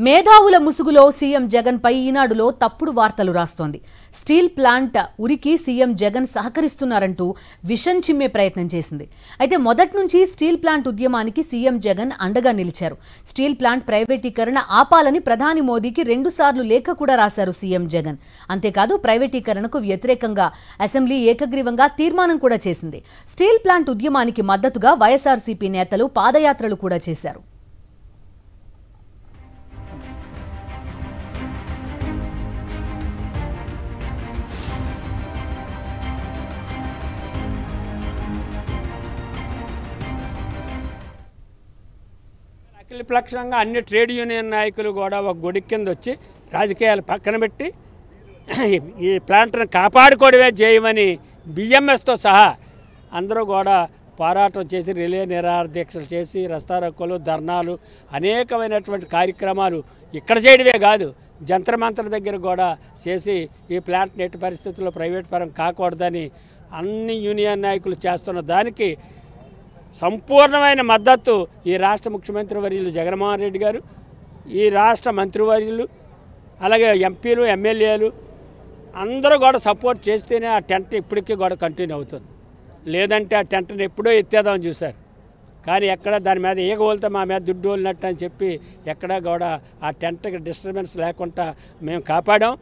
మేధావుల ముసుగులో సీఎం జగన్ పై ఈనాడులో తప్పుడు వార్తలు రాస్తోంది. స్టీల్ ప్లాంట్ ఉరికి సీఎం జగన్ సహకరిస్తున్నారంటూ విషం చిమ్మే ప్రయత్నం చేసింది. అయితే మొదటి నుంచి స్టీల్ ప్లాంట్ ఉద్యమానికి సీఎం జగన్ అండగా నిలిచారు. స్టీల్ ప్లాంట్ ప్రైవేటీకరణ ఆపాలని ప్రధాని మోదీకి 2 సార్లు లేఖ కూడా రాశారు సీఎం జగన్. అంతేకాదు ప్రైవేటీకరణకు వ్యతిరేకంగా అసెంబ్లీ ఏకగ్రీవంగా తీర్మానం కూడా చేసింది. స్టీల్ ప్లాంట్ ఉద్యమానికి మద్దతుగా వైఎస్ఆర్సీపీ నేతలు పాదయాత్రలు కూడా చేశారు. అఖిలపక్షంగా అన్ని ట్రేడ్ యూనియన్ నాయకులు కూడా ఒక గుడి కింద వచ్చి రాజకీయాలు పక్కన పెట్టి ఈ ప్లాంట్ను కాపాడుకోవడమే చేయమని బిఎంఎస్తో సహా అందరూ కూడా పోరాటం చేసి రిలే నిరాహార దీక్షలు చేసి రస్తారోకోలు ధర్నాలు అనేకమైనటువంటి కార్యక్రమాలు ఇక్కడ చేయడమే కాదు జంతర్ మంతర్ దగ్గర కూడా చేసి ఈ ప్లాంట్ని ఎట్టి పరిస్థితుల్లో ప్రైవేట్ పరం కాకూడదని అన్ని యూనియన్ నాయకులు చేస్తున్న దానికి సంపూర్ణమైన మద్దతు ఈ రాష్ట్ర ముఖ్యమంత్రి వర్యులు జగన్మోహన్ రెడ్డి గారు, ఈ రాష్ట్ర మంత్రివర్యులు, అలాగే ఎంపీలు ఎమ్మెల్యేలు అందరూ కూడా సపోర్ట్ చేస్తేనే ఆ టెంట్ ఇప్పటికీ కూడా కంటిన్యూ అవుతుంది. లేదంటే ఆ టెంట్ని ఎప్పుడో ఎత్తేదామని చూశారు, కానీ ఎక్కడ దాని మీద ఈగోలితే మా మీద దుడ్డు వదిలినట్టు అని చెప్పి ఎక్కడా కూడా ఆ టెంట్కి డిస్టర్బెన్స్ లేకుండా మేము కాపాడాం.